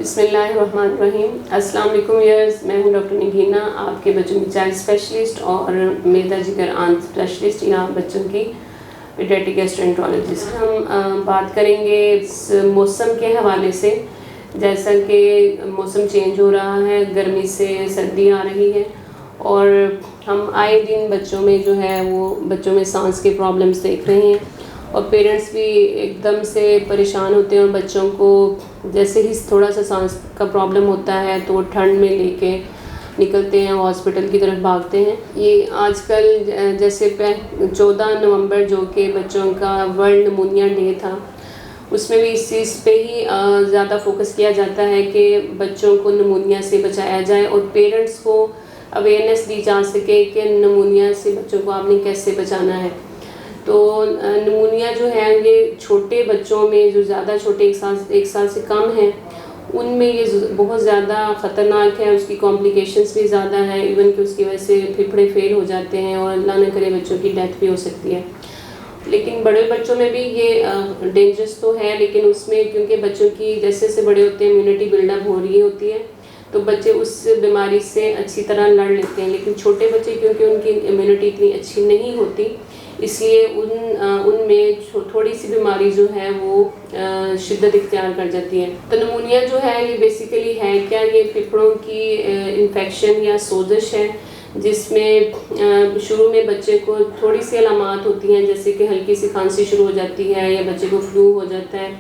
بسم اللہ الرحمن الرحیم۔ السلام علیکم ویئرز، میں ہوں ڈاکٹر نگینا، آپ کے بچوں کی چائلڈ اسپیشلسٹ اور میدا جگر آنت اسپیشلسٹ یا بچوں کی پیڈیاٹرک گیسٹرونٹرولوجسٹ۔ ہم بات کریں گے اس موسم کے حوالے سے، جیسا کہ موسم چینج ہو رہا ہے، گرمی سے سردی آ رہی ہے اور ہم آئے دن بچوں میں جو ہے وہ بچوں میں سانس کے پرابلمس دیکھ رہے ہیں اور پیرنٹس بھی ایک دم سے پریشان ہوتے ہیں اور بچوں کو جیسے ہی تھوڑا سا سانس کا پرابلم ہوتا ہے تو وہ ٹھنڈ میں لے کے نکلتے ہیں، ہاسپٹل کی طرف بھاگتے ہیں۔ یہ آج کل جیسے 14 نومبر جو کہ بچوں کا ورلڈ نمونیا ڈے تھا، اس میں بھی اس چیز پہ ہی زیادہ فوکس کیا جاتا ہے کہ بچوں کو نمونیا سے بچایا جائے اور پیرنٹس کو اویئرنیس دی جا سکے کہ نمونیا سے بچوں کو آپ نے کیسے بچانا ہے۔ تو نمونیا جو ہے یہ چھوٹے بچوں میں جو زیادہ چھوٹے ایک سال سے کم ہیں ان میں یہ بہت زیادہ خطرناک ہے، اس کی کمپلیکیشنز بھی زیادہ ہیں، ایون کہ اس کی وجہ سے پھیپھڑے فیل ہو جاتے ہیں اور اللہ نہ کرے بچوں کی ڈیتھ بھی ہو سکتی ہے۔ لیکن بڑے بچوں میں بھی یہ ڈینجرس تو ہے، لیکن اس میں کیونکہ بچوں کی جیسے سے بڑے ہوتے ہیں امیونٹی بلڈ اپ ہو رہی ہوتی ہے تو بچے اس بیماری سے اچھی طرح لڑ لیتے ہیں، لیکن چھوٹے بچے کیونکہ ان کی امیونٹی اتنی اچھی نہیں ہوتی اس لیے ان میں تھوڑی سی بیماری جو ہے وہ شدت اختیار کر جاتی ہے۔ تو نمونیا جو ہے یہ بیسیکلی ہے کیا؟ یہ پھیپھڑوں کی انفیکشن یا سوزش ہے جس میں شروع میں بچے کو تھوڑی سی علامات ہوتی ہیں، جیسے کہ ہلکی سی کھانسی شروع ہو جاتی ہے یا بچے کو فلو ہو جاتا ہے۔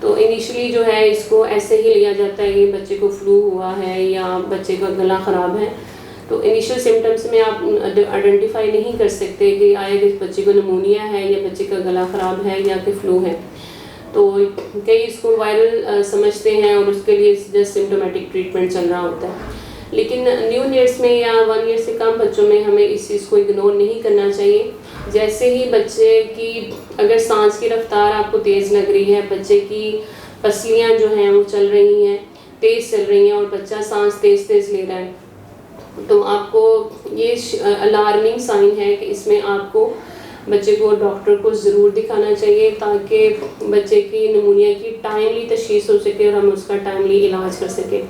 تو انیشلی جو ہے اس کو ایسے ہی لیا جاتا ہے کہ بچے کو فلو ہوا ہے یا بچے کا گلا خراب ہے۔ تو انیشل سمٹمس میں آپ آئیڈینٹیفائی نہیں کر سکتے کہ آیا کہ بچے کو نمونیا ہے یا بچے کا گلا خراب ہے یا کہ فلو ہے۔ تو کئی اس کو وائرل سمجھتے ہیں اور اس کے لیے جسٹ سمٹومیٹک ٹریٹمنٹ چل رہا ہوتا ہے، لیکن نیو ایئرس میں یا 1 ایئر سے کم بچوں میں ہمیں اس چیز کو اگنور نہیں کرنا چاہیے۔ جیسے ہی بچے کی اگر سانس کی رفتار آپ کو تیز لگ رہی ہے، بچے کی پسلیاں جو ہیں وہ چل رہی ہیں، تیز چل رہی ہیں اور بچہ سانس تیز لے رہا ہے، تو آپ کو یہ الارمنگ سائن ہے کہ اس میں آپ کو بچے کو ڈاکٹر کو ضرور دکھانا چاہیے تاکہ بچے کی نمونیا کی ٹائملی تشخیص ہو سکے اور ہم اس کا ٹائملی علاج کر سکیں۔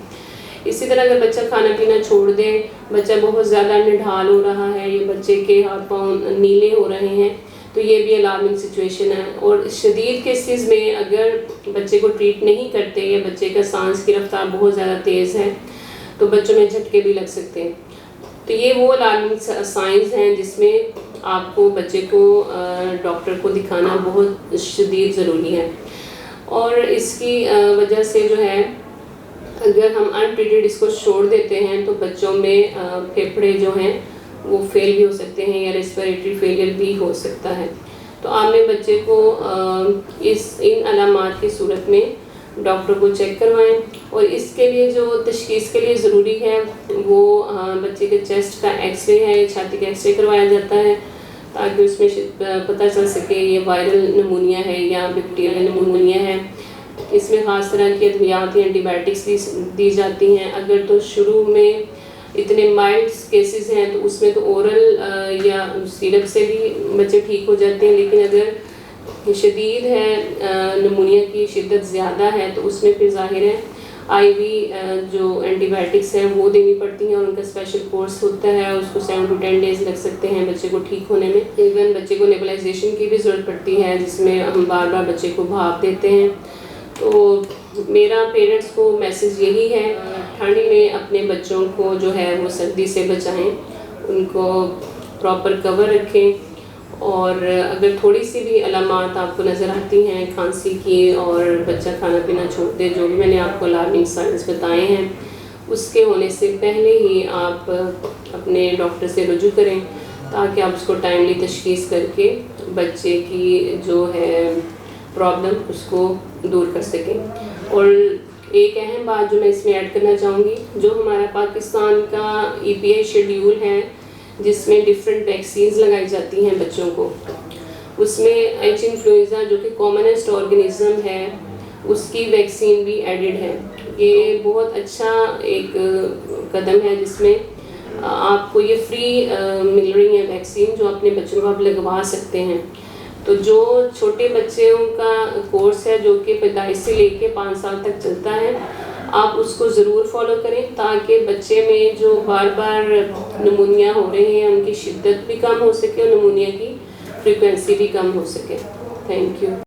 اسی طرح اگر بچہ کھانا پینا چھوڑ دے، بچہ بہت زیادہ نڈھال ہو رہا ہے یا بچے کے ہاتھ پاؤں نیلے ہو رہے ہیں تو یہ بھی الارمنگ سچویشن ہے۔ اور شدید کیسز میں اگر بچے کو ٹریٹ نہیں کرتے یا بچے کا سانس کی رفتار بہت زیادہ تیز ہے تو بچوں میں جھٹکے بھی لگ سکتے ہیں۔ تو یہ وہ الارمنگ سائنز ہیں جس میں آپ کو بچے کو ڈاکٹر کو دکھانا بہت شدید ضروری ہے۔ اور اس کی وجہ سے جو ہے اگر ہم انٹریٹڈ اس کو چھوڑ دیتے ہیں تو بچوں میں پھیپھڑے جو ہیں وہ فیل بھی ہو سکتے ہیں یا ریسپیریٹری فیلئر بھی ہو سکتا ہے۔ تو آپ نے بچے کو ان علامات کی صورت میں ڈاکٹر کو چیک کروائیں اور اس کے لیے جو تشخیص کے لیے ضروری ہے وہ بچے کے چیسٹ کا ایکس رے ہے، چھاتی کا ایکس رے کروایا جاتا ہے تاکہ اس میں پتہ چل سکے یہ وائرل نمونیا ہے یا بیکٹیریل نمونیا ہے۔ اس میں خاص طرح کی ادویات یا اینٹی بائیوٹکس دی جاتی ہیں۔ اگر تو شروع میں اتنے مائلڈ کیسز ہیں تو اس میں تو اورل یا سیرپ سے بھی بچے ٹھیک ہو جاتے ہیں، لیکن اگر شدید ہے، نمونیا کی شدت زیادہ ہے تو اس میں پھر ظاہر ہے آئی وی جو اینٹی بائیوٹکس ہیں وہ دینی پڑتی ہیں اور ان کا اسپیشل کورس ہوتا ہے، اس کو 7 to 10 days لگ سکتے ہیں بچے کو ٹھیک ہونے میں۔ ایون بچے کو نیبولائزیشن کی بھی ضرورت پڑتی ہے جس میں ہم بار بار بچے کو بھاپ دیتے ہیں۔ تو میرا پیرنٹس کو میسج یہی ہے، ٹھنڈ میں اپنے بچوں کو جو ہے وہ سردی سے بچائیں، ان کو پراپر کور رکھیں اور اگر تھوڑی سی بھی علامات آپ کو نظر آتی ہیں کھانسی کی اور بچہ کھانا پینا چھوڑ دے، جو بھی میں نے آپ کو الارمنگ سائنس بتائے ہیں اس کے ہونے سے پہلے ہی آپ اپنے ڈاکٹر سے رجوع کریں تاکہ آپ اس کو ٹائملی تشخیص کر کے بچے کی جو ہے پرابلم اس کو دور کر سکیں۔ اور ایک اہم بات جو میں اس میں ایڈ کرنا چاہوں گی، جو ہمارا پاکستان کا EPI شیڈیول ہے جس میں ڈفرینٹ ویکسینز لگائی جاتی ہیں بچوں کو، اس میں ایچ انفلوئنزا جو کہ کامنسٹ آرگنزم ہے اس کی ویکسین بھی ایڈڈ ہے۔ یہ بہت اچھا ایک قدم ہے جس میں آپ کو یہ فری مل رہی ہیں ویکسین جو اپنے بچوں کو آپ لگوا سکتے ہیں۔ تو جو چھوٹے بچوں کا کورس ہے جو کہ پیدائش سے لے کے 5 سال تک چلتا ہے، آپ اس کو ضرور فالو کریں تاکہ بچے میں جو بار بار نمونیا ہو رہے ہیں ان کی شدت بھی کم ہو سکے اور نمونیا کی فریکوینسی بھی کم ہو سکے. Thank you.